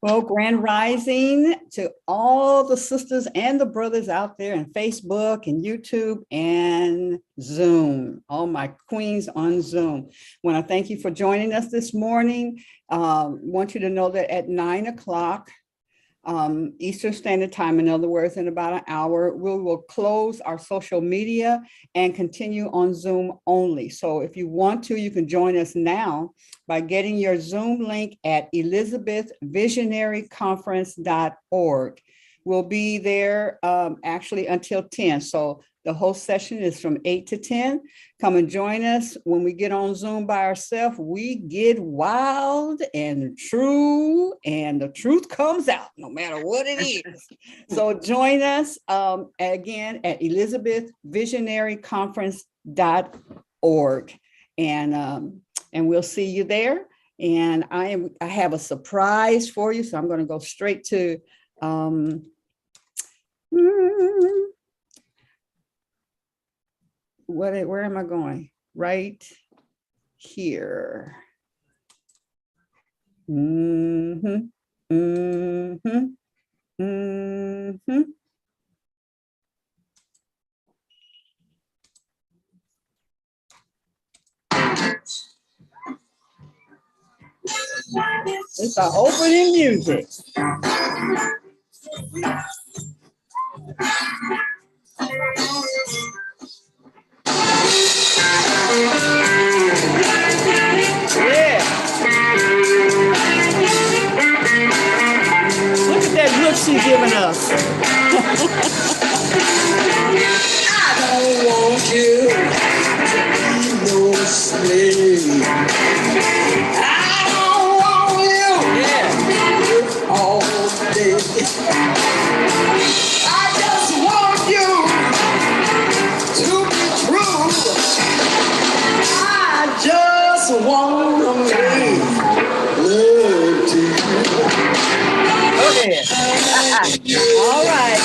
Well, Grand Rising to all the sisters and the brothers out there in Facebook and YouTube and Zoom, all my queens on Zoom. Want to thank you for joining us this morning. Want you to know that at 9 o'clock Eastern Standard Time, in other words, in about an hour, we will close our social media and continue on Zoom only. So if you want to, you can join us now by getting your Zoom link at elizabethvisionaryconference.org. We'll be there actually until 10. So the whole session is from 8 to 10. Come and join us. When we get on Zoom by ourselves, we get wild and true, and the truth comes out no matter what it is. So join us again at elizabethvisionaryconference.org. And we'll see you there. And I have a surprise for you. So I'm going to go straight to where am I going? Right here. Mm-hmm. Mm-hmm. Mm-hmm. It's our opening music. Yeah. Look at that look she's giving us. I don't want you to be no slave. I don't want you all day. I just want you to be true. I just want to make love to you. Okay. All right.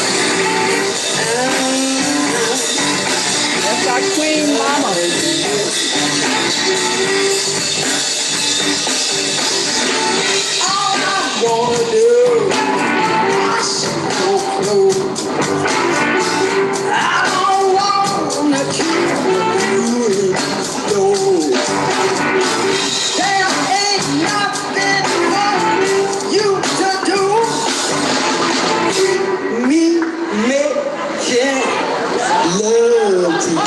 That's our queen mama. All I wanna do is go close. I don't wanna keep you indoors. There ain't nothing for you to do. Keep me making love to you.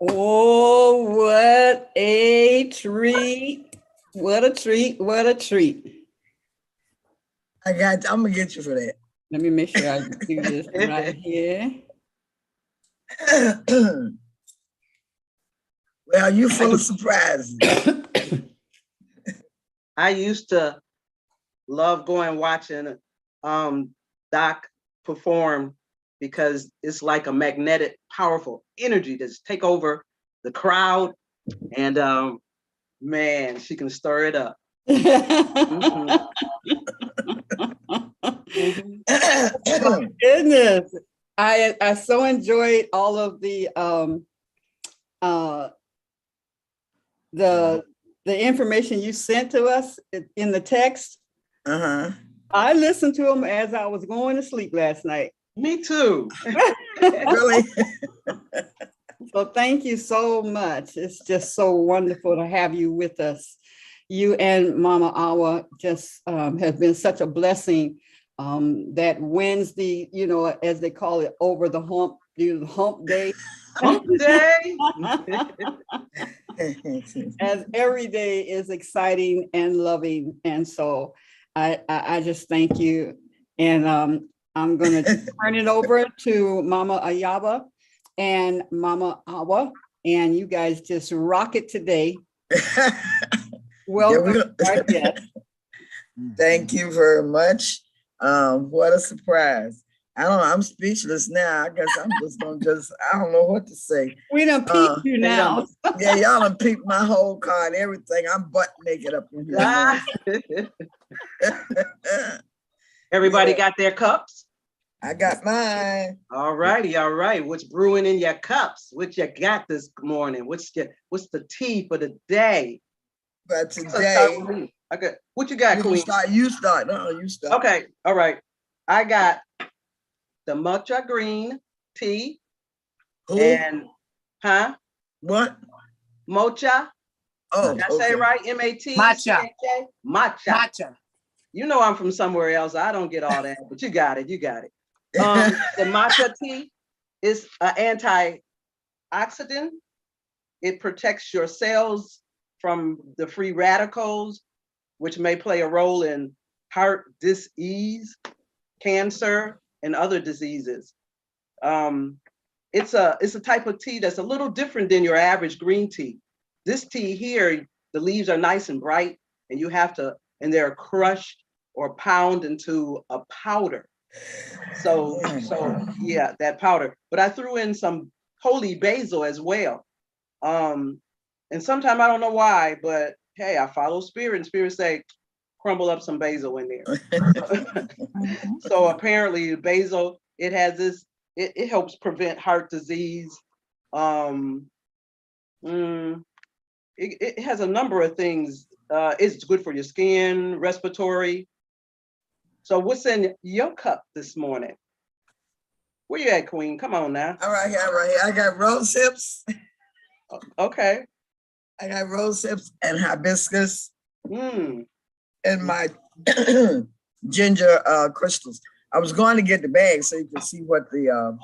Oh, what a treat. What a treat. What a treat. I'm gonna get you for that. Let me make sure I do this right here. Well, you full of surprises. I used to love going watching Doc perform because it's like a magnetic, powerful energy that's take over the crowd. And man, she can stir it up. Mhm. Mhm. Goodness. I so enjoyed all of the the information you sent to us in the text. Uh-huh. I listened to them as I was going to sleep last night. Me too. Really? So thank you so much. It's just so wonderful to have you with us. You and Mama Awa just have been such a blessing. That Wednesday, you know, as they call it, over the hump, the hump day. Hump day. As every day is exciting and loving. And so I just thank you. And I'm going to turn it over to Mama Ayaba and Mama Awa. And you guys just rock it today. Welcome. Yes. Thank you very much. What a surprise. I don't know, I'm speechless now. I guess I'm just gonna I don't know what to say. We done peeped you now. Yeah, y'all done peeped my whole car and everything. I'm butt naked up in here. Everybody Yeah. got their cups? I got mine. All righty, all right. What's brewing in your cups? What you got this morning? What's the tea for the day? But Let's start with today, me. Okay, what you got, Queen? you start. No, you start. Okay, all right. I got the matcha green tea Who? and What? mocha. Oh, Did I say it right? M-A-T. Matcha. Matcha. Matcha. You know I'm from somewhere else. I don't get all that, but you got it. You got it. The matcha tea is an antioxidant. It protects your cells from the free radicals, which may play a role in heart disease, cancer, and other diseases. It's a type of tea that's a little different than your average green tea. This tea here, the leaves are nice and bright, and they're crushed or pound into a powder. So yeah, that powder. But I threw in some holy basil as well. And sometimes I don't know why, but hey, I follow spirit, and spirit say, crumble up some basil in there. So apparently basil, it has this, it helps prevent heart disease. It has a number of things. It's good for your skin, respiratory. So what's in your cup this morning? Where you at, Queen? Come on now. All right, right here. I got rose hips. Okay. I got rose hips and hibiscus Mm. and my ginger crystals. I was going to get the bag so you can see what the,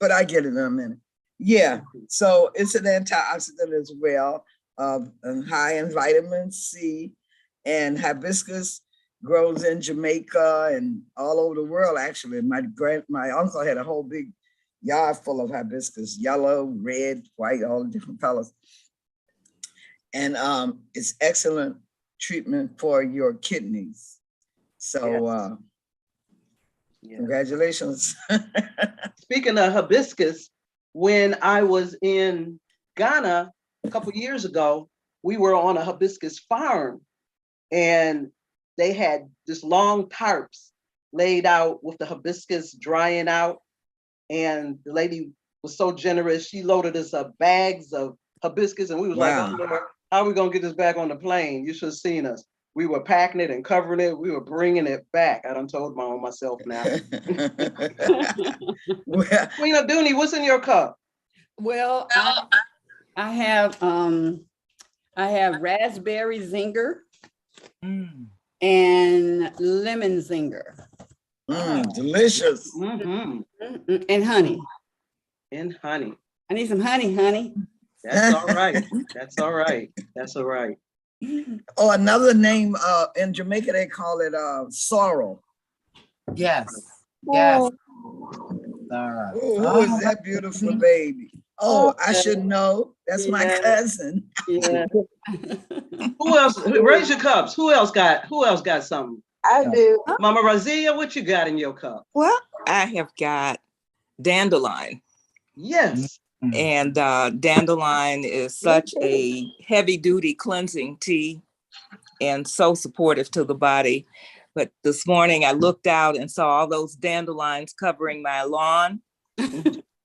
but I get it in a minute. Yeah, so it's an antioxidant as well, and high in vitamin C, and hibiscus grows in Jamaica and all over the world. Actually, my uncle had a whole big yard full of hibiscus, yellow, red, white, all the different colors. And it's excellent treatment for your kidneys. So Yeah. congratulations. Speaking of hibiscus, when I was in Ghana a couple years ago, we were on a hibiscus farm, and they had this long tarps laid out with the hibiscus drying out. And the lady was so generous, she loaded us up bags of hibiscus, and we was like, oh Lord, how are we gonna get this back on the plane? You should have seen us. We were packing it and covering it. We were bringing it back. I done told myself now. Well, Queen Abduni, what's in your cup? Well, I have raspberry zinger and lemon zinger delicious. Mm-hmm. and honey. And honey. I need some honey, honey. That's all right. That's all right. That's all right. Oh, another name in Jamaica, they call it sorrow. Yes. Yes. Who is that beautiful baby? Oh, I should know. That's my Yeah. cousin. Yeah. Who else? Raise your cups. Who else got something? I do. Mama Razia, what you got in your cup? Well, I have got dandelion. Yes. And dandelion is such a heavy duty cleansing tea and so supportive to the body. But this morning I looked out and saw all those dandelions covering my lawn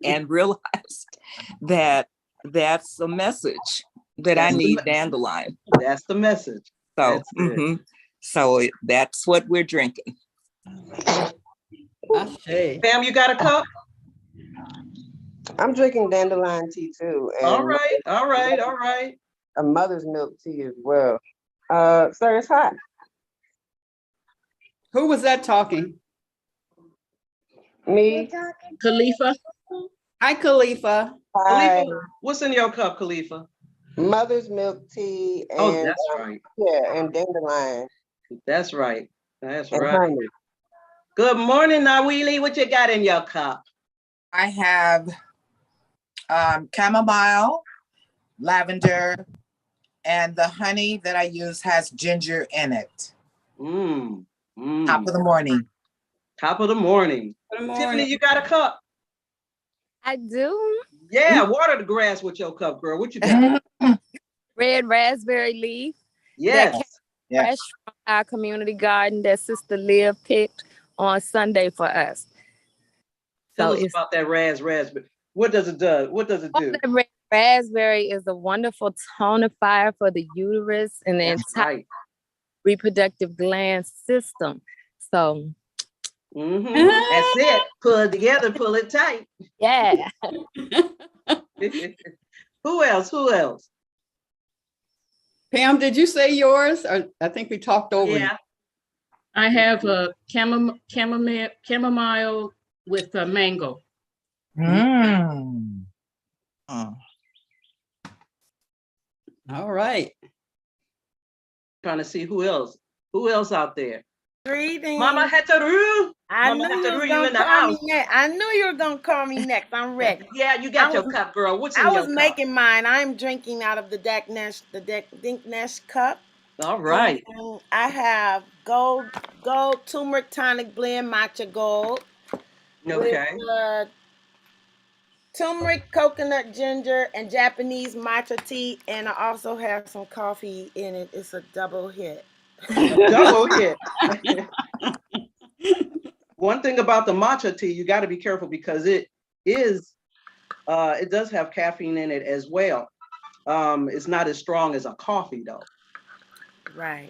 and realized that that's a message that I need dandelion. That's the message. So, so that's what we're drinking. Pam, you got a cup? I'm drinking dandelion tea too. And All right, all right, all right. a mother's milk tea as well. Sir, it's hot. Who was that talking? Me. Khalifa. Hi, Khalifa. Hi. Khalifa, what's in your cup, Khalifa? Mother's milk tea and Oh, that's right. yeah, and dandelion. That's right. That's and right. honey. Good morning, Nawili. What you got in your cup? I have chamomile, lavender, and the honey that I use has ginger in it. Top of the morning. Top of the morning. Tiffany, you got a cup? I do. Yeah, water the grass with your cup, girl. What you got? Red raspberry leaf. Yes. That came fresh from our community garden that Sister Liv picked on Sunday for us. Tell us about that raspberry. What does it do? What does it do? The red raspberry is a wonderful tonifier for the uterus and the entire reproductive gland system. So that's it. Pull it together, pull it tight. Yeah. Who else? Who else? Pam, did you say yours? Or I think we talked over. Yeah. I have a chamomile with a mango. All right. Trying to see who else. Who else out there? Greetings. Mama Hetaru. I Mama knew Hetaru, you you were in the gonna call house. me next. I knew you were gonna call me next. I'm ready. Yeah, you got your cup, girl. What's in I your was cup? making mine. I'm drinking out of the Dink Nash cup. All right. And I have gold turmeric tonic blend matcha gold. Okay. With, turmeric, coconut, ginger, and Japanese matcha tea. And I also have some coffee in it. It's a double hit. Double hit. One thing about the matcha tea, you got to be careful because it does have caffeine in it as well. It's not as strong as a coffee though. Right.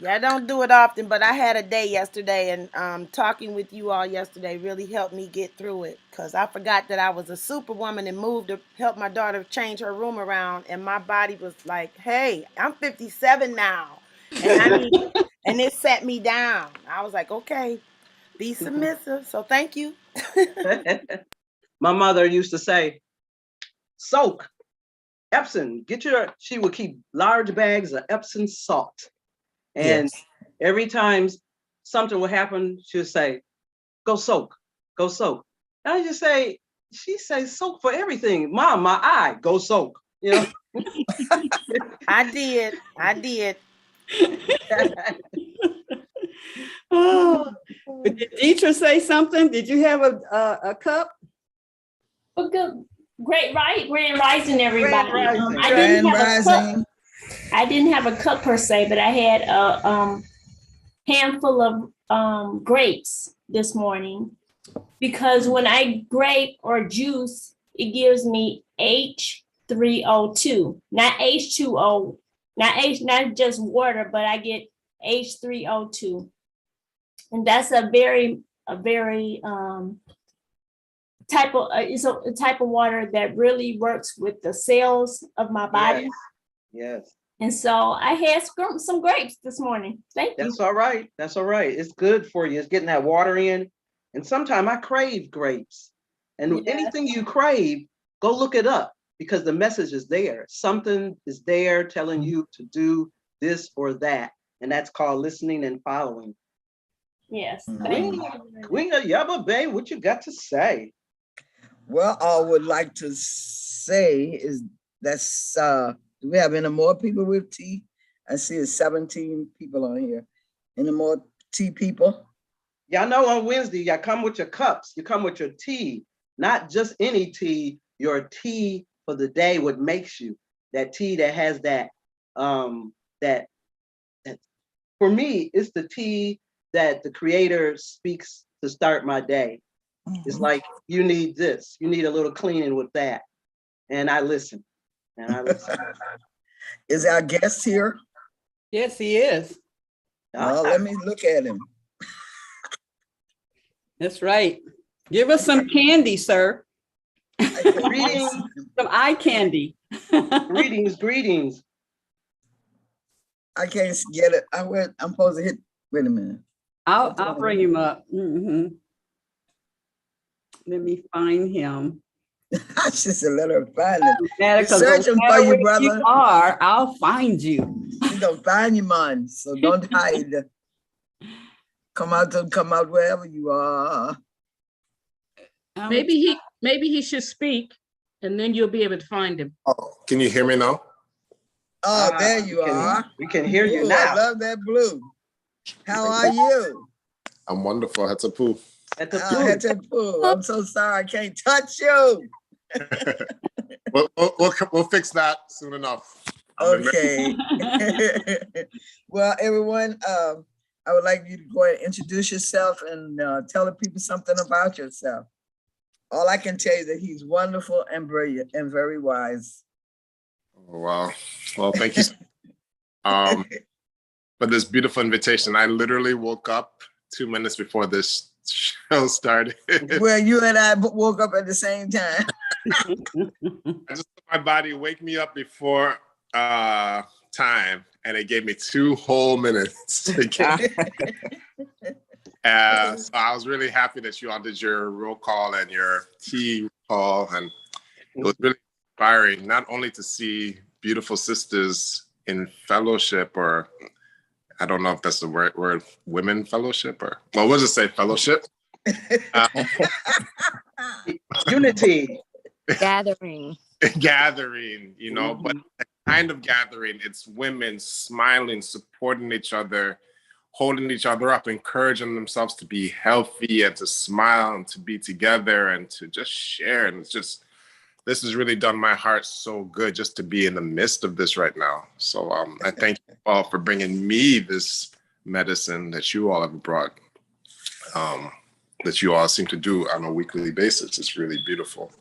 Yeah, I don't do it often, but I had a day yesterday, and talking with you all yesterday really helped me get through it because I forgot that I was a superwoman and moved to help my daughter change her room around, and my body was like, "Hey, I'm 57 now, and and it set me down." I was like, "Okay, be submissive." So thank you. My mother used to say, "Soak Epsom. She would keep large bags of Epsom salt." And every time something would happen, she would say, "Go soak, go soak." And I just say, she says soak for everything. Mom, my eye, go soak. You know? I did. Oh, did Deetra say something? Did you have a cup? Well, good. Grand Rising, everybody. Grand Rising. I didn't have a cup per se, but I had a handful of grapes this morning because when I grape or juice, it gives me H3O2, not H2O, not just water, but I get H3O2, and that's a very it's a type of water that really works with the cells of my body. Yes. And so I had some grapes this morning. Thank you. That's all right. That's all right. It's good for you. It's getting that water in. And sometimes I crave grapes. And anything you crave, go look it up because the message is there. Something is there telling you to do this or that. And that's called listening and following. Yes. Queen of Yaba Bay, what you got to say? Well, I would like to say is that's do we have any more people with tea? I see it's 17 people on here. Any more tea people? Y'all know on Wednesday, y'all come with your cups. You come with your tea, not just any tea, your tea for the day, what makes you. That tea that has that, that for me, it's the tea that the creator speaks to start my day. It's like, you need this, you need a little cleaning with that. And I listen, and I listen. Is our guest here? Yes, he is. Well, let me look at him. That's right. Give us some candy, sir. Greetings. Some eye candy. Greetings. I can't get it. I'm supposed to hit, wait a minute. I'll bring him up. Let me find him. I just let her find it. We're searching for you, brother. You are, I'll find you. She's gonna find you, man. So don't hide. Come out wherever you are. Maybe he should speak, and then you'll be able to find him. Oh, can you hear me now? Oh, there you are. We can hear you Ooh, now. I love that blue. How are you? I'm wonderful. Hatapu. Hatapu. I'm so sorry I can't touch you. We'll fix that soon enough. Okay. Well, everyone, I would like you to go ahead and introduce yourself and tell the people something about yourself. All I can tell you is that he's wonderful and brilliant and very wise. Oh, wow. Well, thank you for this beautiful invitation. I literally woke up 2 minutes before this show started. Well, you and I woke up at the same time. I just let my body wake me up before time, and it gave me 2 whole minutes to get. So I was really happy that you all did your roll call and your tea call, and it was really inspiring not only to see beautiful sisters in fellowship, or I don't know if that's the right word, women fellowship, or well, we'll just say fellowship. Unity. Gathering, you know, but the kind of gathering, it's women smiling, supporting each other, holding each other up, encouraging themselves to be healthy and to smile and to be together and to just share. And it's just, this has really done my heart so good just to be in the midst of this right now. So I thank you all for bringing me this medicine that you all have brought, that you all seem to do on a weekly basis. It's really beautiful.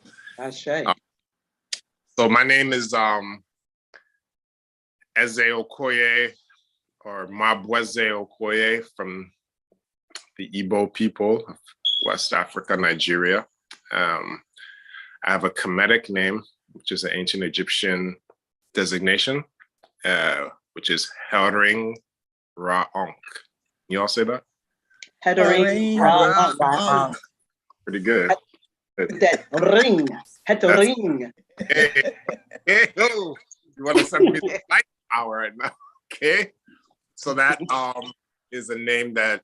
So my name is Eze Okoye, or Mabweze Okoye, from the Igbo people of West Africa, Nigeria. I have a Kemetic name, which is an ancient Egyptian designation, which is Hering Ra-Onk. You all say that? Hering Ra-Onk. Pretty good. That ring. Hering. Hey, you want to send me the light power right now? Okay. So that is a name that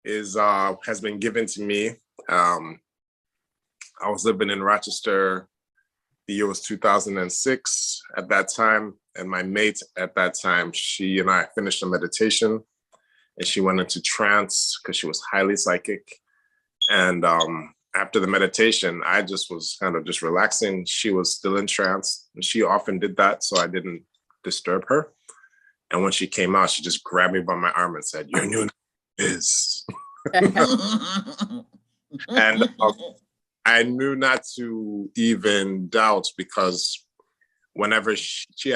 is has been given to me. I was living in Rochester. The year was 2006 at that time. And my mate at that time, she and I finished a meditation, and she went into trance because she was highly psychic. And after the meditation, I just was kind of just relaxing. She was still in trance, and she often did that, so I didn't disturb her. And when she came out, she just grabbed me by my arm and said, "Your new name is." And I knew not to even doubt, because whenever she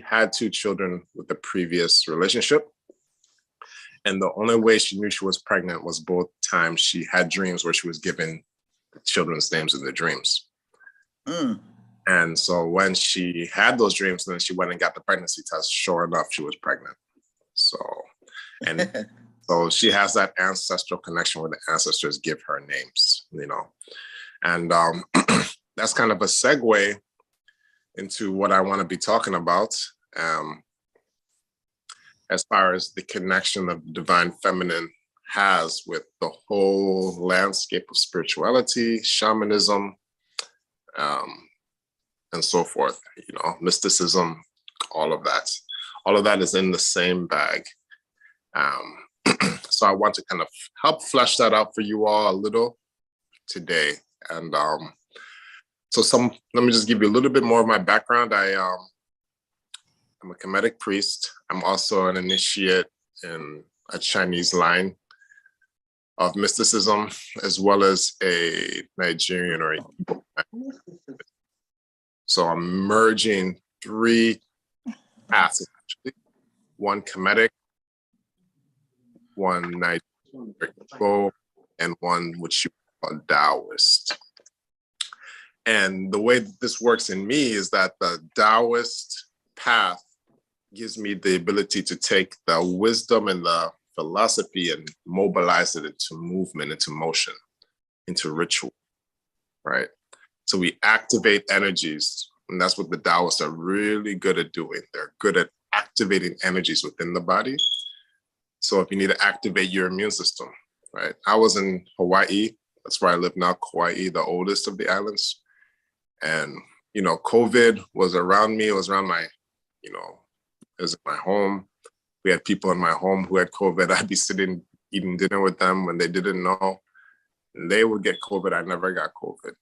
had 2 children with the previous relationship. And the only way she knew she was pregnant was both times she had dreams where she was given the children's names in their dreams. And so when she had those dreams, then she went and got the pregnancy test. Sure enough, she was pregnant. So, and so she has that ancestral connection where the ancestors give her names, you know. And that's kind of a segue into what I want to be talking about, as far as the connection of divine feminine has with the whole landscape of spirituality, shamanism, and so forth, mysticism, all of that. All of that is in the same bag. So I want to kind of help flesh that out for you all a little today. And let me just give you a little bit more of my background. I'm a Kemetic priest. I'm also an initiate in a Chinese line of mysticism, as well as a Nigerian or Igbo. So I'm merging 3 paths, actually. One Kemetic, one Nigerian, and one which you call Taoist. And the way that this works in me is that the Taoist path gives me the ability to take the wisdom and the philosophy and mobilize it into movement, into motion, into ritual, right? So we activate energies, and that's what the Taoists are really good at doing. They're good at activating energies within the body. So if you need to activate your immune system, right? I was in Hawaii. That's where I live now, Kauai, the oldest of the islands. And, COVID was around me. It was around my, it was in my home. We had people in my home who had COVID. I'd be sitting eating dinner with them when they didn't know. And they would get COVID. I never got COVID.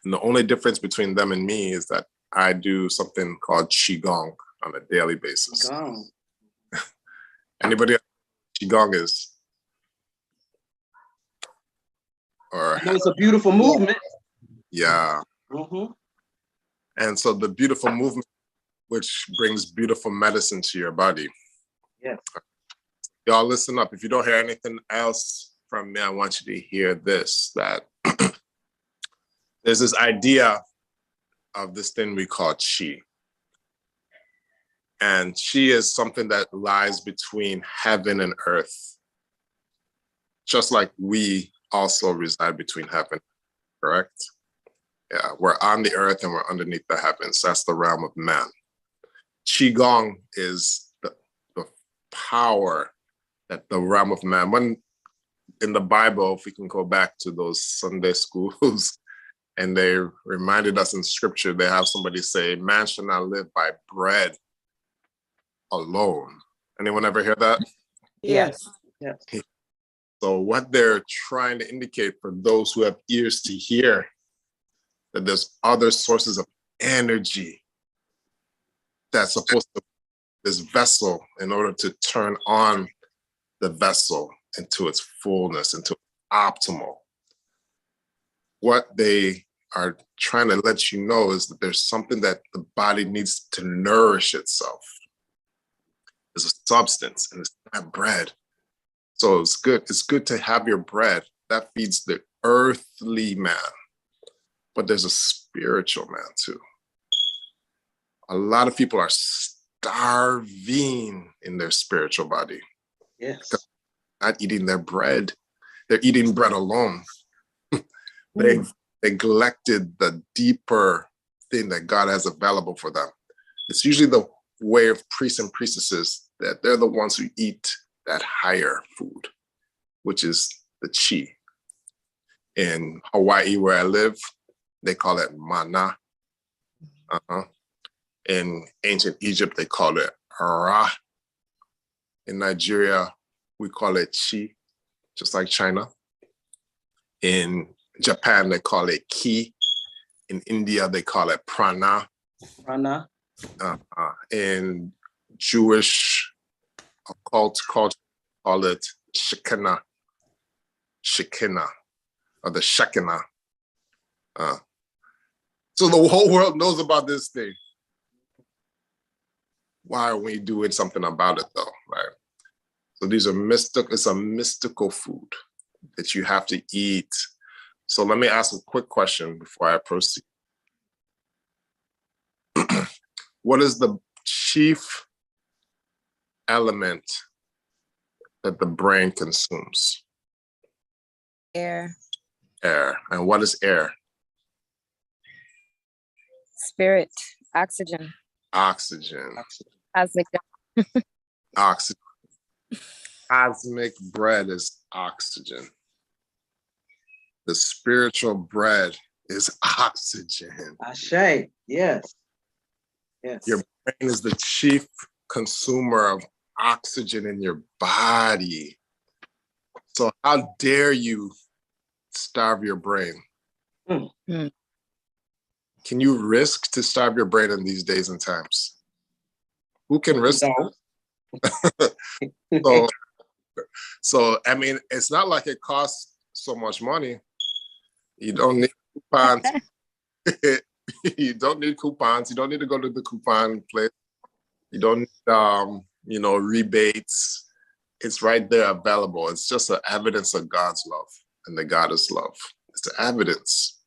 And the only difference between them and me is that I do something called Qigong on a daily basis. Qigong. Anybody know what Qigong is? Or it's a beautiful movement. Yeah. Mm-hmm. And so the beautiful movement, which brings beautiful medicine to your body. Yes. Y'all listen up. If you don't hear anything else from me, I want you to hear this, that there's this idea of this thing we call chi. And chi is something that lies between heaven and earth, just like we also reside between heaven, correct? Yeah, we're on the earth and we're underneath the heavens. That's the realm of man. Qigong is the power that the realm of man, when in the Bible, if we can go back to those Sunday schools, and they reminded us in scripture, they have somebody say, man shall not live by bread alone. Anyone ever hear that? Yes. Yes. So what they're trying to indicate for those who have ears to hear, that there's other sources of energy that's supposed to this vessel in order to turn on the vessel into its fullness, into optimal. What they are trying to let you know is that there's something that the body needs to nourish itself. There's a substance, and it's not bread. So it's good. It's good to have your bread that feeds the earthly man, but there's a spiritual man too. A lot of people are starving in their spiritual body. Yes. Not eating their bread. They're eating bread alone. They've neglected the deeper thing that God has available for them. It's usually the way of priests and priestesses that they're the ones who eat that higher food, which is the chi. In Hawaii, where I live, they call it mana. In ancient Egypt, they call it ra. In Nigeria, we call it chi, just like China. In Japan, they call it ki. In India, they call it prana. Prana. In Jewish occult culture, call it Shekinah. Shekinah, or the Shekinah. So the whole world knows about this thing. Why are we doing something about it though, right? So these are it's a mystical food that you have to eat. So let me ask a quick question before I proceed. What is the chief element that the brain consumes? Air. Air. And what is air? Spirit, oxygen, Oxygen. cosmic. Oxygen. Cosmic bread is oxygen. The spiritual bread is oxygen. Ashe, yes. Yes. Your brain is the chief consumer of oxygen in your body. So how dare you starve your brain? Mm. Can you risk to starve your brain in these days and times? Who can risk? So, so, I mean, it's not like it costs so much money. You don't need coupons. You don't need coupons. You don't need to go to the coupon place. You don't need, you know, rebates. It's right there available. It's just an evidence of God's love and the goddess love. It's the evidence.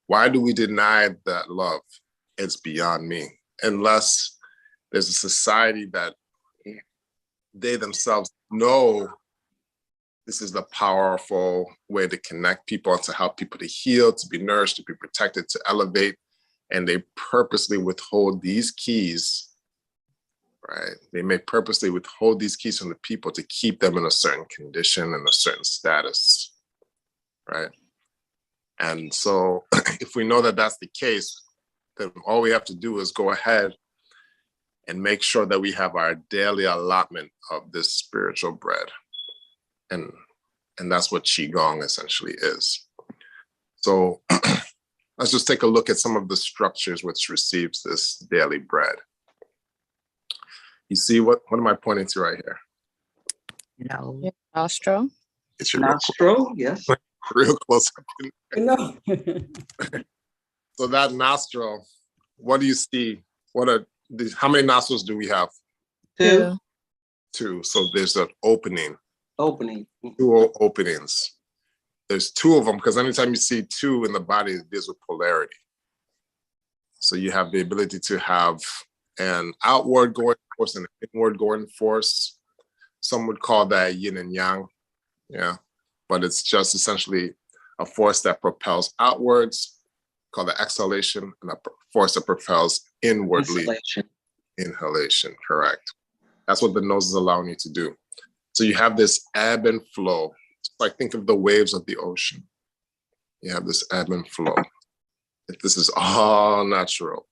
Why do we deny that love? It's beyond me. Unless there's a society that they themselves know this is the powerful way to connect people, to help people to heal, to be nourished, to be protected, to elevate. And they purposely withhold these keys, right? They may purposely withhold these keys from the people to keep them in a certain condition and a certain status, right? And so if we know that that's the case, then all we have to do is go ahead and make sure that we have our daily allotment of this spiritual bread. And that's what Qigong essentially is. So let's just take a look at some of the structures which receives this daily bread. You see what am I pointing to right here? No. Your nostril. It's your nostril, yes. Real close. No. So that nostril, what do you see? How many nostrils do we have? Two. Two. So there's an opening. Opening. Two openings. There's two of them because anytime you see two in the body, it deals with polarity. So you have the ability to have an outward going force and an inward going force. Some would call that yin and yang. Yeah. But it's just essentially a force that propels outwards, called the exhalation, and a force that propels inwardly. Inhalation, correct. That's what the nose is allowing you to do. So you have this ebb and flow. It's like think of the waves of the ocean. You have this ebb and flow. This is all natural.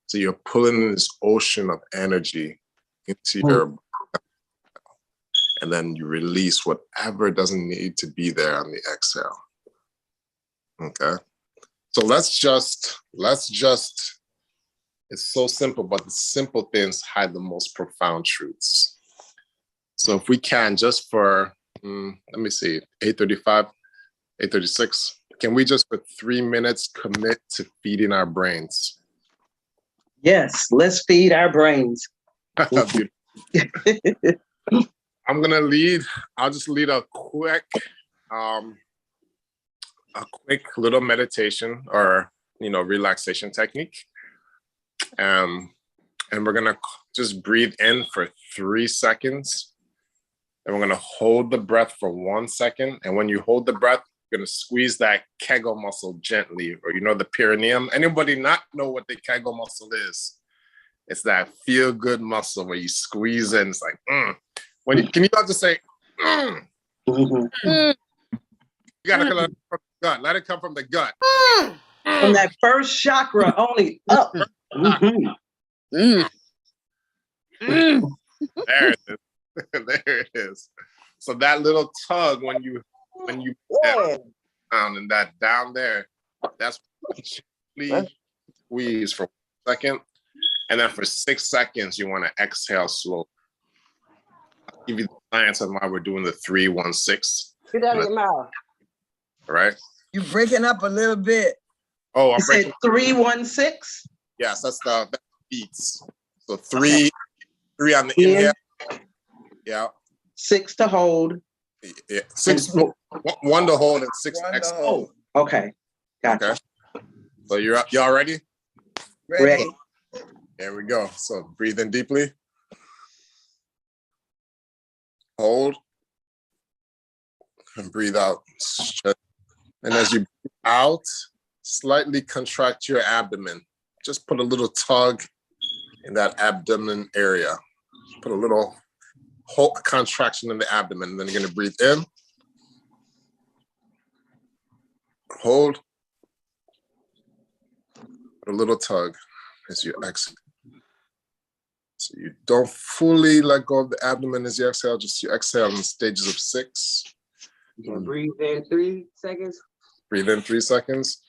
So you're pulling this ocean of energy into your, and then you release whatever doesn't need to be there on the exhale. Okay. So let's just, it's so simple, but the simple things hide the most profound truths. So if we can, just for, let me see, 8:35, 8:36, can we just for 3 minutes commit to feeding our brains? Yes, let's feed our brains. I'm gonna lead, I'll just lead a quick little meditation or, relaxation technique. And we're gonna just breathe in for 3 seconds. And we're gonna hold the breath for 1 second. And when you hold the breath, you're gonna squeeze that Kegel muscle gently, or the perineum. Anybody not know what the Kegel muscle is? It's that feel-good muscle where you squeeze in. It's like, can you all just say, You gotta let it come from the gut. Let it come from the gut. From that first chakra only up. There it is. There it is. So that little tug when you down and that down there, that's gently squeeze for 1 second. And then for 6 seconds, you want to exhale slowly. I'll give you the science on why we're doing the 3-1-6. Get out of your mouth. All right. You're breaking up a little bit. Oh, I'm breaking 3-1-6? Yes, that's the beats. So three on the inhale. Yeah. 6 to hold. Yeah. 1 to hold and 6 to exhale. Oh, okay. Gotcha. Okay. So y'all ready? Ready. There we go. So breathe in deeply. Hold. And breathe out. Stretch. And as you breathe out, slightly contract your abdomen. Just put a little tug in that abdomen area. Put a little whole contraction in the abdomen. And then you're going to breathe in. Hold. Put a little tug as you exhale. So you don't fully let go of the abdomen as you exhale, just you exhale in stages of 6. You can breathe in 3 seconds. Breathe in 3 seconds.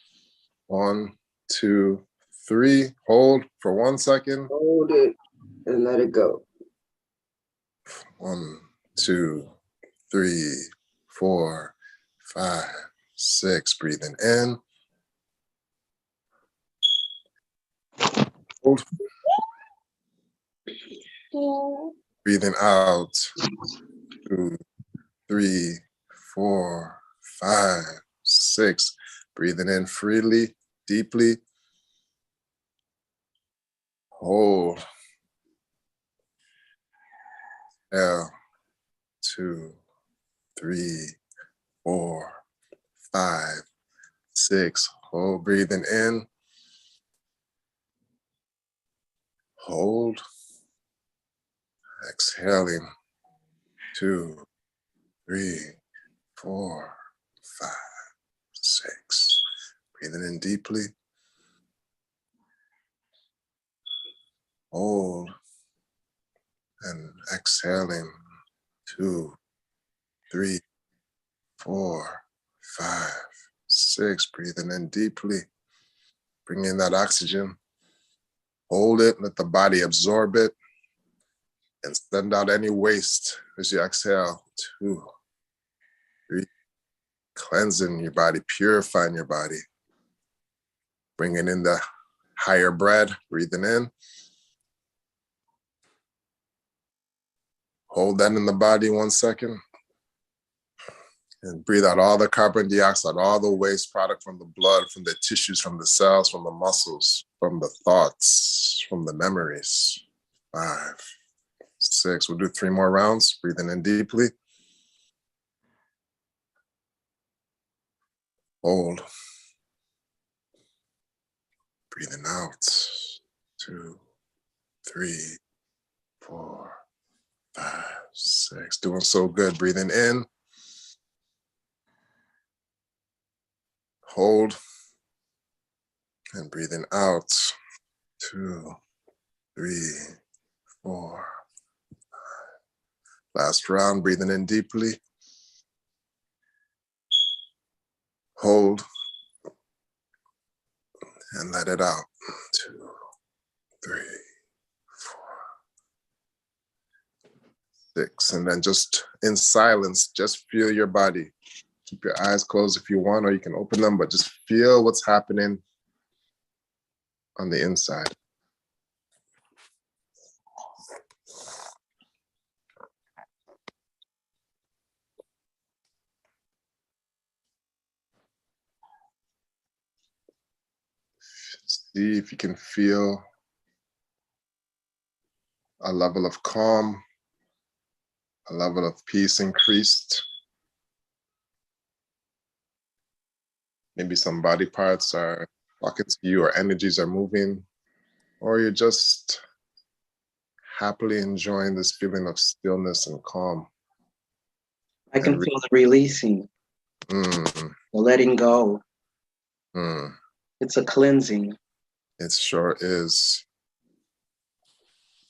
1, 2, 3. Hold for 1 second. Hold it and let it go. 1, 2, 3, 4, 5, 6. Breathing in. Hold. Breathing out. 2, 3, 4, 5, 6. Breathing in freely, deeply. Hold. Exhale. 2, 3, 4, 5, 6. Hold. Breathing in. Hold. Exhaling. 2, 3, 4, 5, 6. Breathing in deeply. Hold. And exhaling. 2, 3, 4, 5, 6. Breathing in deeply. Bring in that oxygen. Hold it. Let the body absorb it. And send out any waste as you exhale. 2, 3. Cleansing your body, purifying your body. Bringing in the higher breath, breathing in. Hold that in the body 1 second. And breathe out all the carbon dioxide, all the waste product from the blood, from the tissues, from the cells, from the muscles, from the thoughts, from the memories. 5, 6. We'll do 3 more rounds. Breathing in deeply. Hold. Breathing out. 2, 3, 4, 5, 6. Doing so good. Breathing in. Hold. And breathing out. 2, 3, 4. Last round. Breathing in deeply. Hold. And let it out. 2, 3, 4, 6. And then just in silence, just feel your body. Keep your eyes closed if you want, or you can open them, but just feel what's happening on the inside. See if you can feel a level of calm, a level of peace increased. Maybe some body parts are talking to you, or energies are moving, or you're just happily enjoying this feeling of stillness and calm. I can feel the releasing, the letting go. It's a cleansing. It sure is.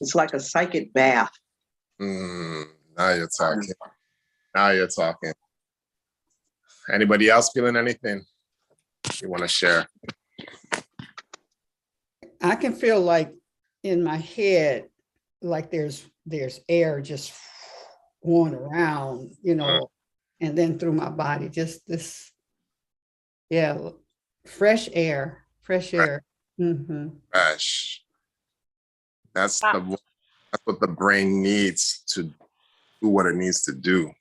It's like a psychic bath. Now you're talking. Now you're talking. Anybody else feeling anything you want to share? I can feel like in my head, like there's air just going around, you know, and then through my body, just this, yeah, fresh air. Mm-hmm. Fresh. That's what the brain needs to do what it needs to do.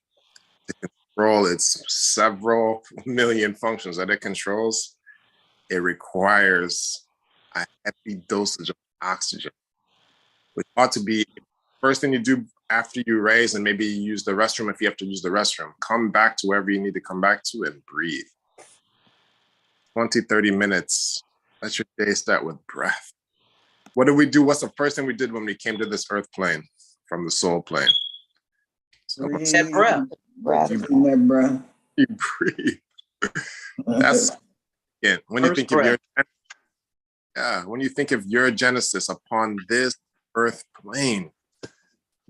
To control its several million functions that it controls, it requires a heavy dosage of oxygen, which ought to be first thing you do after you raise, and maybe you use the restroom if you have to use the restroom. Come back to wherever you need to come back to and breathe. 20, 30 minutes. Let your day start with breath. What do we do? What's the first thing we did when we came to this earth plane from the soul plane? So that breath. You breathe. That's it. When you think of when you think of your genesis upon this earth plane,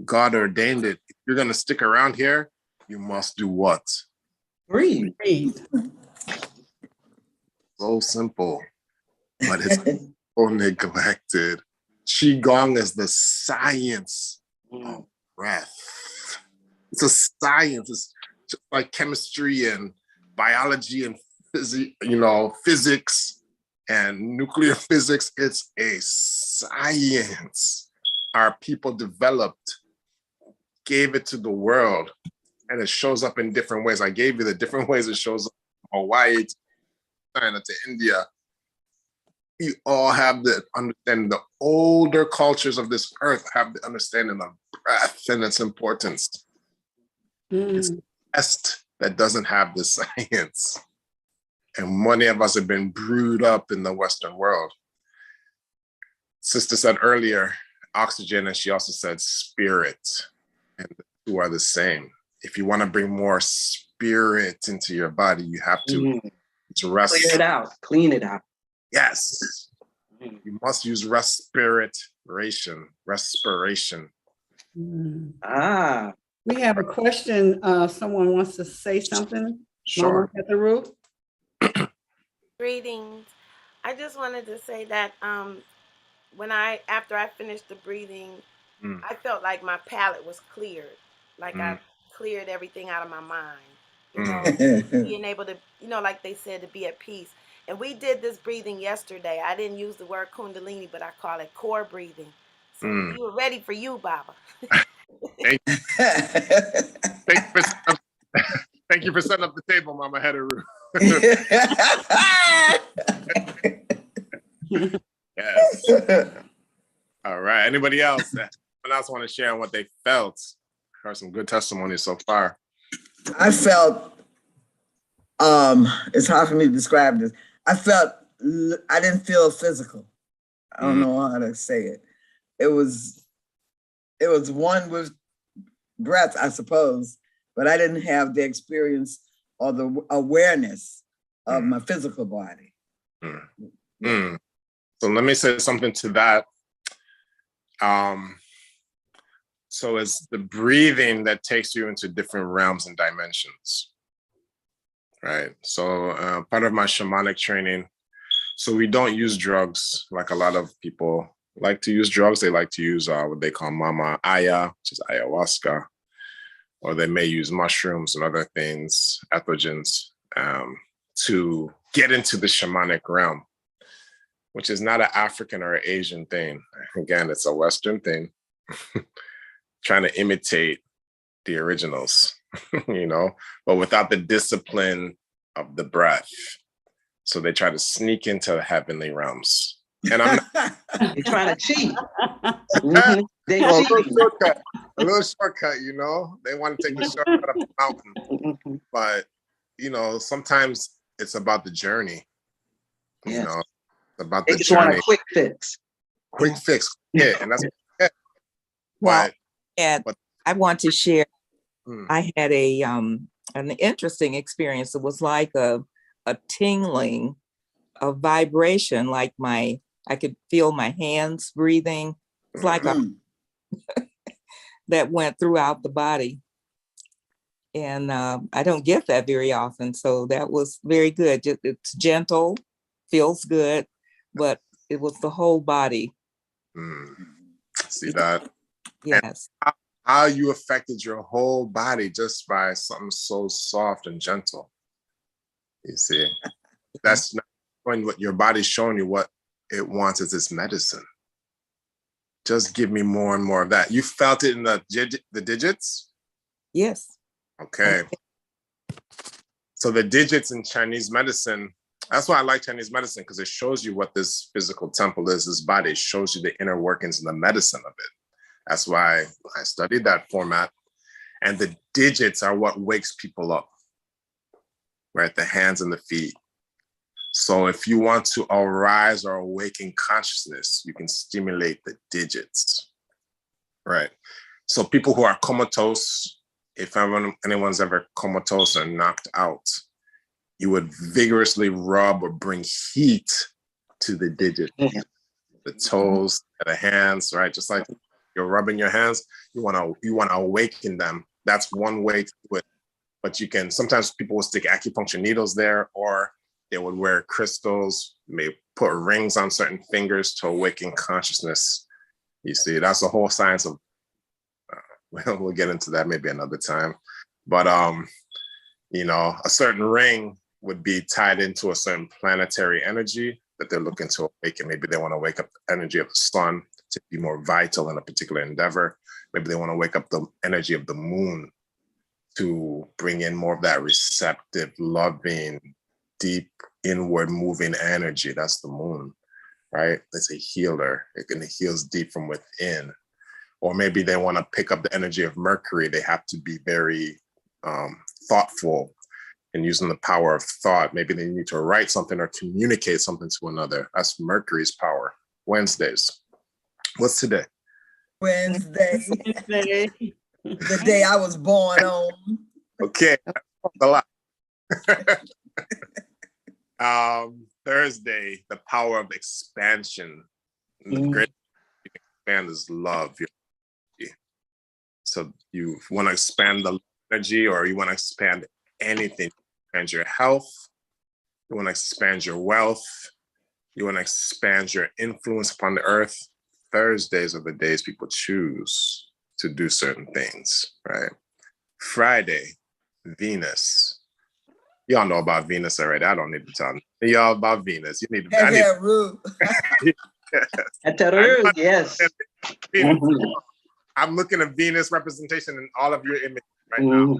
God ordained it. If you're gonna stick around here, you must do what? Breathe. So simple, but it's so neglected. Qigong is the science of breath. It's a science. It's just like chemistry and biology and physics and nuclear physics. It's a science our people developed, gave it to the world, and it shows up in different ways. I gave you the different ways it shows up from Hawaii to China to India. We all have the understanding. The older cultures of this earth have the understanding of breath and its importance. It's the best that doesn't have the science. And many of us have been brewed up in the Western world. Sister said earlier, oxygen, and she also said spirit. And the two are the same. If you want to bring more spirit into your body, you have to rest. Clear it out, clean it out. Yes. You must use respiration. We have a question. Someone wants to say something. Sure. Mama at the root. Greetings. I just wanted to say that after I finished the breathing, I felt like my palate was cleared. Like I cleared everything out of my mind. Being able to, like they said, to be at peace. And we did this breathing yesterday. I didn't use the word kundalini, but I call it core breathing. So you were ready for you, Baba. Thank you for setting up the table, Mama Hederu. Yes. All right. Anybody else? Anyone else want to share on what they felt? Heard some good testimonies so far. I felt, it's hard for me to describe this. I didn't feel physical. I don't know how to say it. It was one with breath, I suppose, but I didn't have the experience or the awareness of my physical body. So let me say something to that. So it's the breathing that takes you into different realms and dimensions, right? So part of my shamanic training, so we don't use drugs like a lot of people like to use drugs. They like to use what they call mama aya, which is ayahuasca, or they may use mushrooms and other things, ethogens, to get into the shamanic realm, which is not an African or an Asian thing. Again, it's a Western thing, trying to imitate the originals, but without the discipline of the breath. So they try to sneak into the heavenly realms. And I'm not, They're trying to cheat. They a little shortcut, They want to take the shortcut up the mountain. But, sometimes it's about the journey. It's about the they just journey. want a quick fix. Quick fix. Yeah, and that's well, and I want to share. I had an interesting experience. It was like a tingling, a vibration, like I could feel my hands breathing. It's like that went throughout the body. And I don't get that very often. So that was very good. It's gentle, feels good, but it was the whole body. See that? Yes. And how you affected your whole body just by something so soft and gentle. You see, that's not when what your body's showing you what it wants is its medicine. Just give me more and more of that. You felt it in the digits? Yes. Okay. So the digits in Chinese medicine, that's why I like Chinese medicine, because it shows you what this physical temple is, this body. It shows you the inner workings and the medicine of it. That's why I studied that format. And the digits are what wakes people up, right? The hands and the feet. So if you want to arise or awaken consciousness, you can stimulate the digits, right? So people who are comatose, if anyone's ever comatose or knocked out, you would vigorously rub or bring heat to the digits, the toes, the hands, right? Just like you're rubbing your hands, you want to awaken them. That's one way to do it. But you can, sometimes people will stick acupuncture needles there, or they would wear crystals, may put rings on certain fingers to awaken consciousness. You see, that's the whole science of, we'll get into that maybe another time. But, you know, a certain ring would be tied into a certain planetary energy that they're looking to awaken. Maybe they want to wake up the energy of the sun to be more vital in a particular endeavor. Maybe they want to wake up the energy of the moon to bring in more of that receptive, loving, deep, inward moving energy. That's the moon, right? It's a healer. It heals deep from within. Or maybe they want to pick up the energy of Mercury. They have to be very thoughtful and using the power of thought. Maybe they need to write something or communicate something to another. That's Mercury's power. Wednesdays. What's today? Wednesday. The day I was born on. Okay, a lot. Thursday, the power of expansion. And the great expand is love. So you want to expand the energy, or you want to expand anything. Expand your health. You want to expand your wealth. You want to expand your influence upon the earth. Thursdays are the days people choose to do certain things, right? Friday, Venus. Y'all know about Venus already. I don't need to tell y'all about Venus. You need to. Yes. I'm looking at Venus representation in all of your images right now.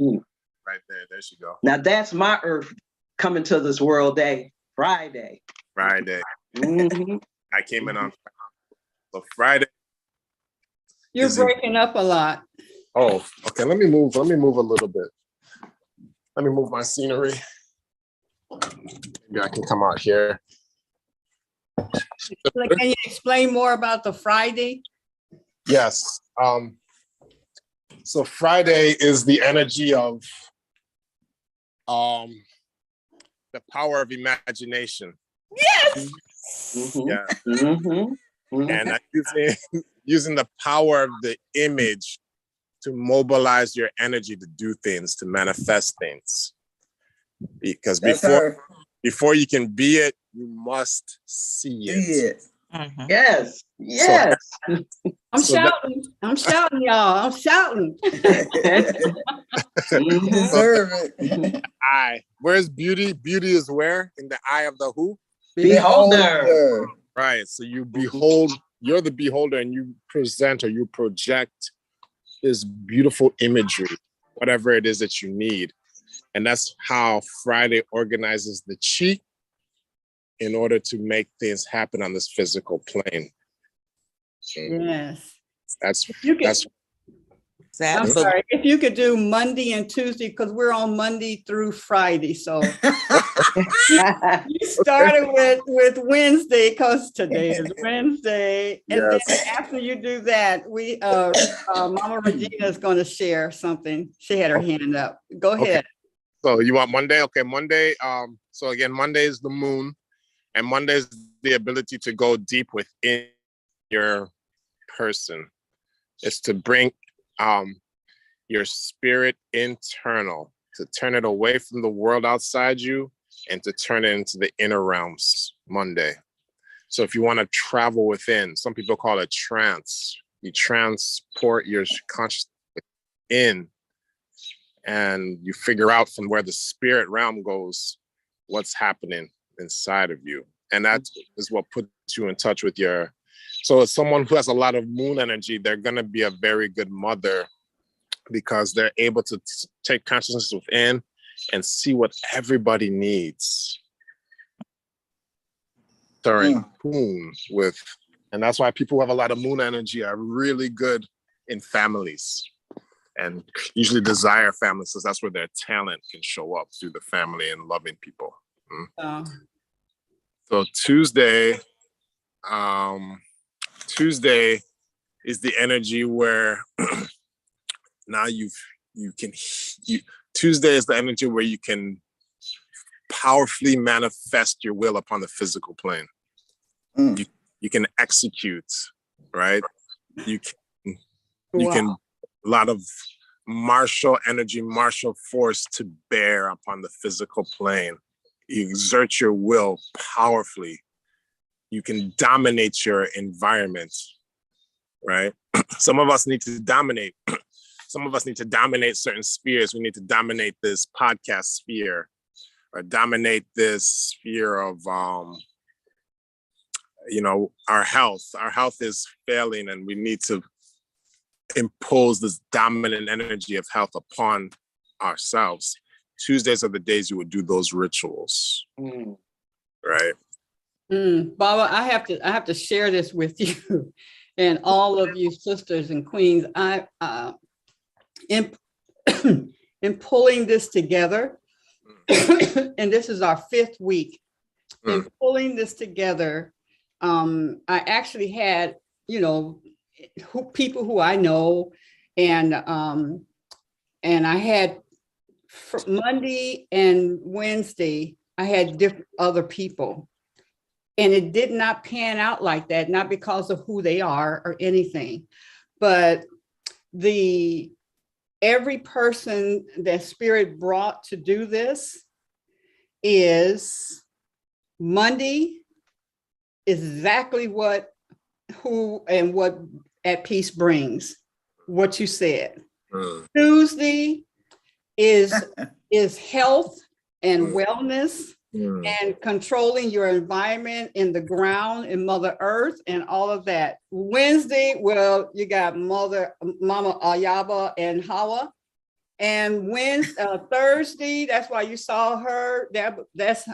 Right there. There she go. Now that's my Earth coming to this world day. Friday. I came in on Friday. So Friday. You're breaking up a lot. Oh, okay. Let me move a little bit. Let me move my scenery. Maybe I can come out here. Can you explain more about the Friday? Yes. So Friday is the energy of the power of imagination. Yes. Yeah. And using the power of the image to mobilize your energy to do things, to manifest things. Because before you can be it, you must see it. Yes. Yes. So, I'm shouting, y'all. I'm shouting. You deserve it. Eye. Where's beauty? Beauty is where? In the eye of the who? Beholder. Right. So you behold, you're the beholder, and you present or you project this beautiful imagery, whatever it is that you need. And that's how Friday organizes the chi in order to make things happen on this physical plane. Yes. I'm sorry. If you could do Monday and Tuesday, because we're on Monday through Friday. So you started with Wednesday, because today is Wednesday. And then after you do that, we Mama Regina is going to share something. She had her hand up. Go ahead. Okay. So you want Monday? Okay, Monday. So again, Monday is the moon, and Monday is the ability to go deep within your person. It's to bring your spirit internal, to turn it away from the world outside you and to turn it into the inner realms. Monday. So if you want to travel within, some people call it trance. You transport your consciousness in, and you figure out from where the spirit realm goes, what's happening inside of you. And that is what puts you in touch with your, so as someone who has a lot of moon energy, they're going to be a very good mother, because they're able to take consciousness within and see what everybody needs. During moon with, and that's why people who have a lot of moon energy are really good in families, and usually desire families, because that's where their talent can show up, through the family and loving people. So Tuesday is the energy where now Tuesday is the energy where you can powerfully manifest your will upon the physical plane. You can execute, right? You can a lot of martial energy, martial force to bear upon the physical plane. You exert your will powerfully. You can dominate your environment, right? Some of us need to dominate. Some of us need to dominate certain spheres. We need to dominate this podcast sphere, or dominate this sphere of, our health. Our health is failing, and we need to impose this dominant energy of health upon ourselves. Tuesdays are the days you would do those rituals, right? Baba, I have to share this with you and all of you sisters and queens. In pulling this together, and this is our 5th week, in pulling this together, I actually had, people who I know, and I had Monday and Wednesday, I had different other people, and it did not pan out like that, not because of who they are or anything, but every person that Spirit brought to do this is Monday, exactly what At Peace brings, what you said. Tuesday is health and wellness and controlling your environment in the ground and Mother Earth and all of that. Wednesday, well, you got Mama Ayaba and Hawa. And Thursday, that's why you saw her. That's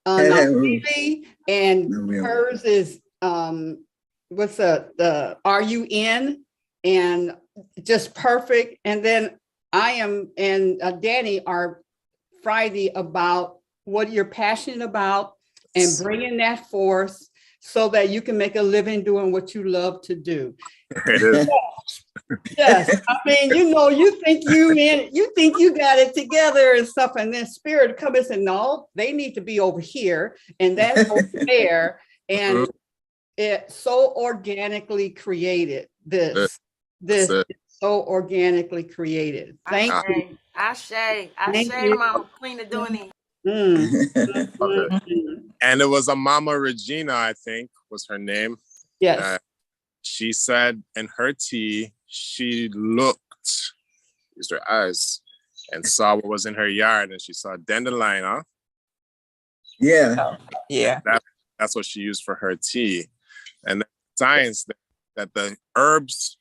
Naomi, and hers is what's the RUN, and just perfect. And then I am and Danny are Friday about what you're passionate about and bringing that forth so that you can make a living doing what you love to do. Yes, I mean, you think you got it together and stuff, and then Spirit come and say, no, they need to be over here and that's over there, and it so organically created this is so organically created. Thank you. Ashe, you. Mama Queen of doing it. And it was a Mama Regina, I think was her name. Yes. She said in her tea, she used her eyes, and saw what was in her yard, and she saw dandelion, huh? Yeah. Yeah. That's what she used for her tea. And science that the herbs,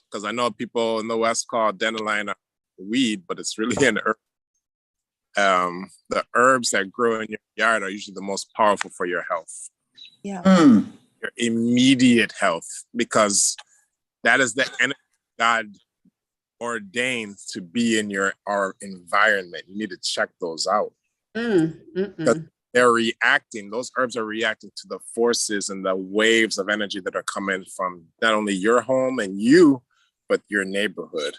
because I know people in the West call dandelion a weed, but it's really an herb. The herbs that grow in your yard are usually the most powerful for your health. Yeah. Your immediate health, because that is the energy God ordained to be in our environment. You need to check those out. They're reacting, those herbs are reacting to the forces and the waves of energy that are coming from not only your home and you, but your neighborhood.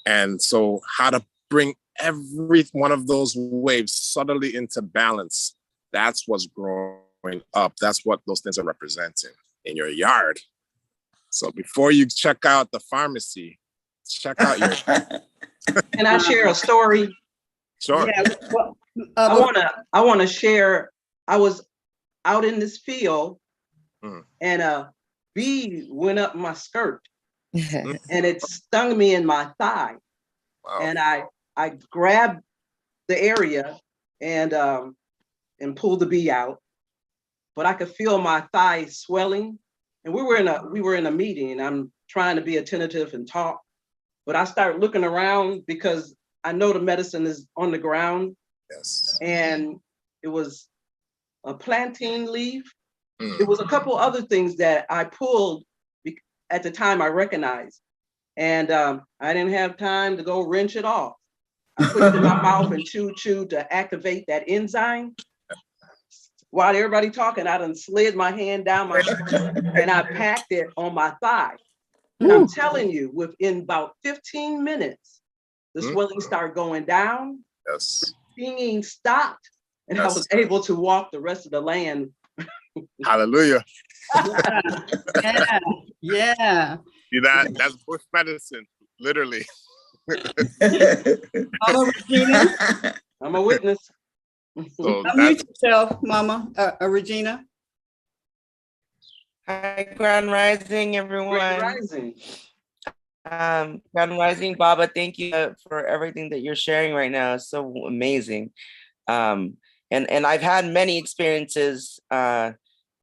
And so how to bring every one of those waves subtly into balance, that's what's growing up. That's what those things are representing in your yard. So before you check out the pharmacy, check out your. Can I share a story? Sure. Yeah, well, I want to share. I was out in this field, and a bee went up my skirt, and it stung me in my thigh. Wow. And I grabbed the area and pulled the bee out, but I could feel my thigh swelling. And we were in a meeting, and I'm trying to be attentive and talk, but I started looking around because I know the medicine is on the ground. Yes. And it was a plantain leaf. It was a couple other things that I pulled at the time I recognized. And I didn't have time to go rinse it off. I put it in my mouth and chew to activate that enzyme. While everybody talking, I done slid my hand down my shoulder and I packed it on my thigh. And I'm telling you, within about 15 minutes, the swelling started going down. Yes. The stinging stopped, and I was able to walk the rest of the land. Hallelujah. Yeah. Yeah. See that's bush medicine, literally. Mama Regina. I'm a witness. So Unmute yourself, Mama Regina. Hi, Grand Rising, everyone. Grand Rising. Grand Rising, Baba. Thank you for everything that you're sharing right now. It's so amazing. And I've had many experiences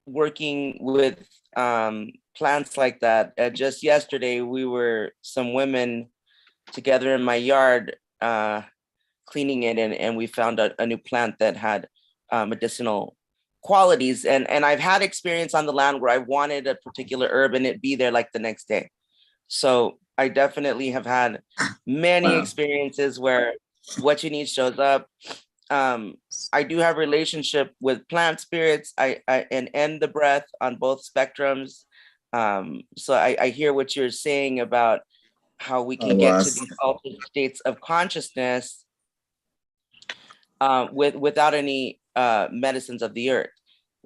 working with plants like that. Just yesterday, we were some women together in my yard cleaning it, and we found a new plant that had medicinal qualities. And I've had experience on the land where I wanted a particular herb and it be there like the next day. So I definitely have had many experiences where what you need shows up. I do have relationship with plant spirits. I and the breath on both spectrums. So I hear what you're saying about how we can get to these altered states of consciousness without any medicines of the earth.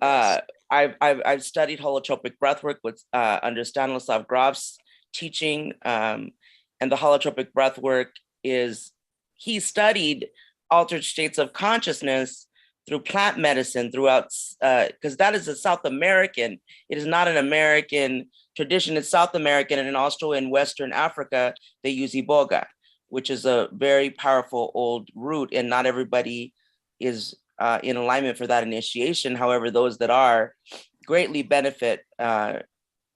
I've studied holotropic breathwork with under Stanislav Grof's teaching, and the holotropic breathwork is he studied altered states of consciousness through plant medicine throughout, because that is a South American. It is not an American tradition. It's South American, and also in Western Africa they use iboga, which is a very powerful old root, and not everybody is in alignment for that initiation. However, those that are greatly benefit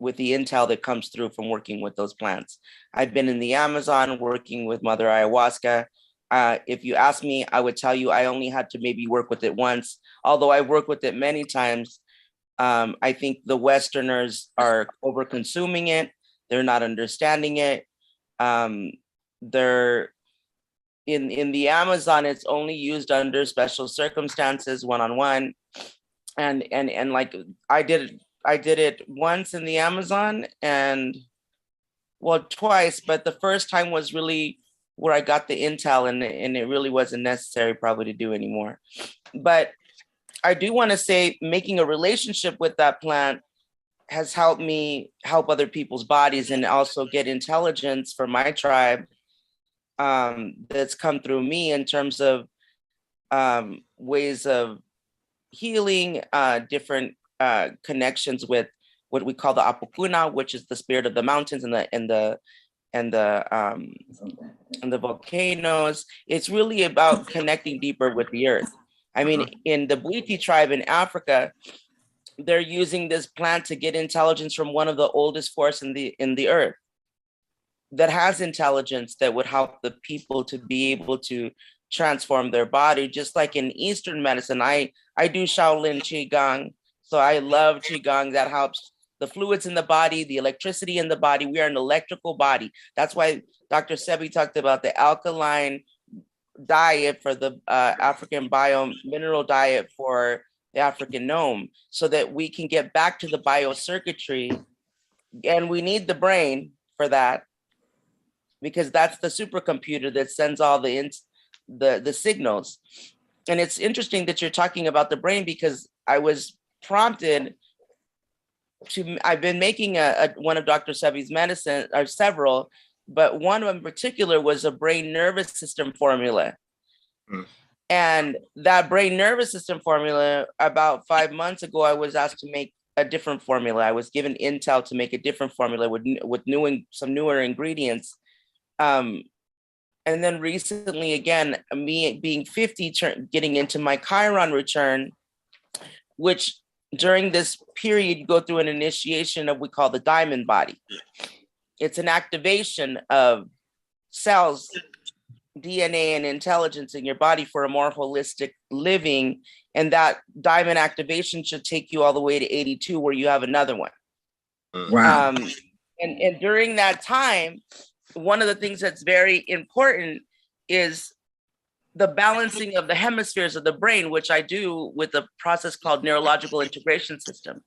with the intel that comes through from working with those plants. I've been in the Amazon working with Mother Ayahuasca. If you ask me, I would tell you I only had to maybe work with it once, although I worked with it many times. I think the Westerners are over consuming it. They're not understanding it. They're in the Amazon, it's only used under special circumstances, one-on-one. And like I did it once in the Amazon, and well, twice, but the first time was really where I got the intel, and it really wasn't necessary probably to do anymore. But I do want to say making a relationship with that plant has helped me help other people's bodies and also get intelligence for my tribe that's come through me in terms of ways of healing, different connections with what we call the apukuna, which is the spirit of the mountains and the volcanoes. It's really about connecting deeper with the earth. I mean, in the Bwiti tribe in Africa, they're using this plant to get intelligence from one of the oldest forests in the earth that has intelligence that would help the people to be able to transform their body. Just like in Eastern medicine, I do Shaolin Qigong. So I love Qigong. That helps the fluids in the body, the electricity in the body. We are an electrical body. That's why Dr. Sebi talked about the alkaline diet for the African mineral diet for the African gnome, so that we can get back to the biocircuitry. And we need the brain for that, because that's the supercomputer that sends all the signals. And it's interesting that you're talking about the brain, because I was prompted to, I've been making one of Dr. Sebi's medicine, or several, but one in particular was a brain nervous system formula. And that brain nervous system formula, about 5 months ago, I was asked to make a different formula. I was given intel to make a different formula with some newer ingredients. And then recently, again, me being 50, getting into my Chiron return, which during this period, you go through an initiation of what we call the diamond body. It's an activation of cells, DNA, and intelligence in your body for a more holistic living. And that diamond activation should take you all the way to 82, where you have another one. Wow. And during that time, one of the things that's very important is the balancing of the hemispheres of the brain, which I do with a process called neurological integration system.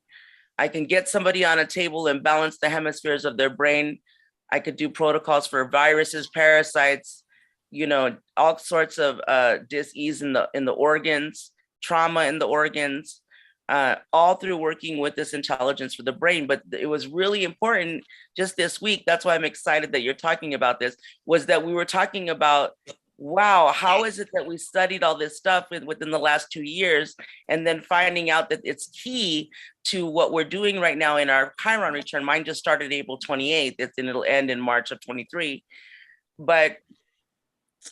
I can get somebody on a table and balance the hemispheres of their brain. I could do protocols for viruses, parasites, you know, all sorts of dis-ease in the organs, trauma in the organs, all through working with this intelligence for the brain. But it was really important just this week. That's why I'm excited that you're talking about this, was that we were talking about, wow, how is it that we studied all this stuff within the last 2 years, and then finding out that it's key to what we're doing right now in our Chiron return. Mine just started April 28th, and it'll end in March of 23. But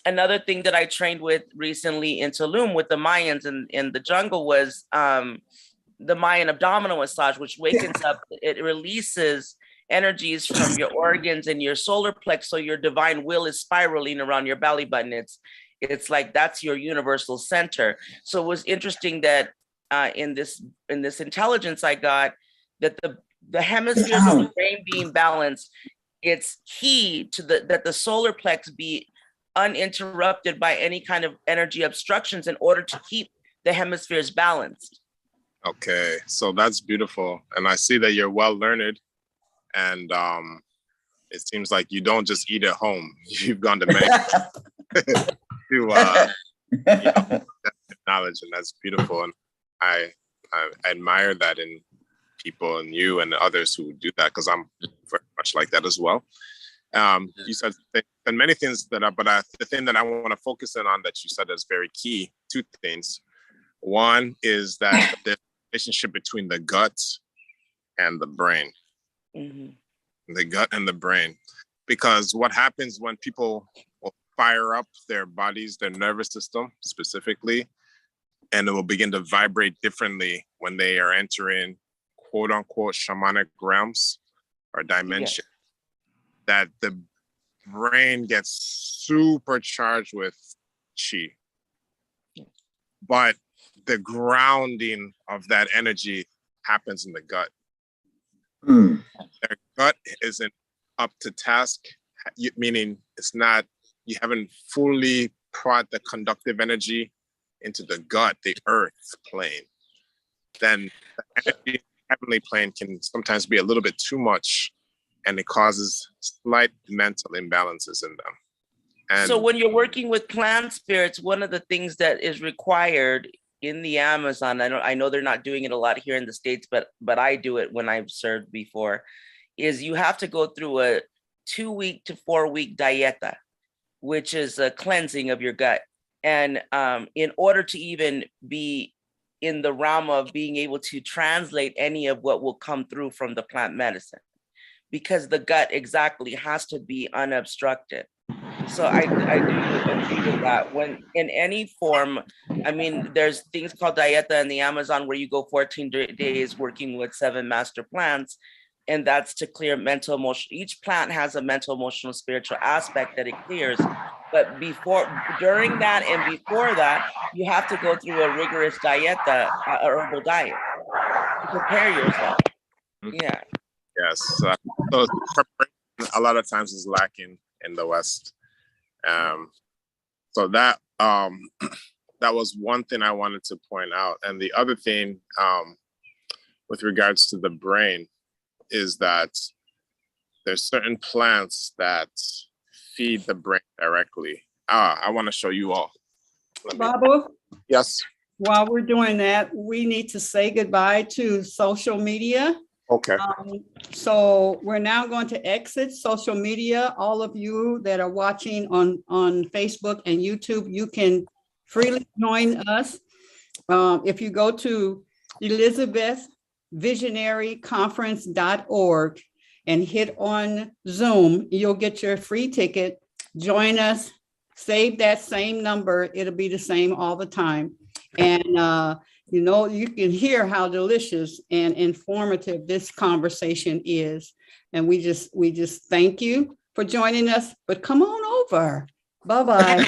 another thing that I trained with recently in Tulum with the Mayans in the jungle was the Mayan abdominal massage, which wakens up, it releases energies from your organs and your solar plex, so your divine will is spiraling around your belly button. It's like that's your universal center. So it was interesting that in this intelligence I got, that the hemispheres of the brain being balanced, it's key to that the solar plex be uninterrupted by any kind of energy obstructions in order to keep the hemispheres balanced. Okay, so that's beautiful, and I see that you're well learned. And it seems like you don't just eat at home. You've gone to many to knowledge, and that's beautiful. And I admire that in people, and you and others who do that, because I'm very much like that as well. You said and many things that are, but the thing that I want to focus in on that you said is very key. 2 things. One is that the relationship between the gut and the brain. Mm-hmm. The gut and the brain, because what happens when people fire up their bodies, their nervous system specifically, and it will begin to vibrate differently when they are entering quote unquote shamanic realms or dimension. Yes. That the brain gets supercharged with chi, but the grounding of that energy happens in the gut. Their gut isn't up to task, meaning it's not, you haven't fully brought the conductive energy into the gut, the earth plane. Then the energy heavenly plane can sometimes be a little bit too much, and it causes slight mental imbalances in them. And so when you're working with plant spirits, one of the things that is required in the Amazon, I know they're not doing it a lot here in the States, but I do it when I've served before, is you have to go through a 2-week to 4-week dieta, which is a cleansing of your gut. And in order to even be in the realm of being able to translate any of what will come through from the plant medicine, because the gut exactly has to be unobstructed. So I do agree with that. When in any form, I mean, there's things called dieta in the Amazon where you go 14 days working with 7 master plants, and that's to clear mental, emotional. Each plant has a mental, emotional, spiritual aspect that it clears. But during that and before that, you have to go through a rigorous dieta, a herbal diet, to prepare yourself. Yeah. Yes. So preparation a lot of times is lacking in the West. So that that was one thing I wanted to point out. And the other thing with regards to the brain is that there's certain plants that feed the brain directly. I want to show you all. Babu? Yes. While we're doing that, we need to say goodbye to social media. Okay. So we're now going to exit social media. All of you that are watching on Facebook and YouTube, you can freely join us. If you go to elizabethvisionaryconference.org and hit on Zoom, you'll get your free ticket. Join us, save that same number. It'll be the same all the time. And you know, you can hear how delicious and informative this conversation is. And we just thank you for joining us, but come on over. Bye-bye.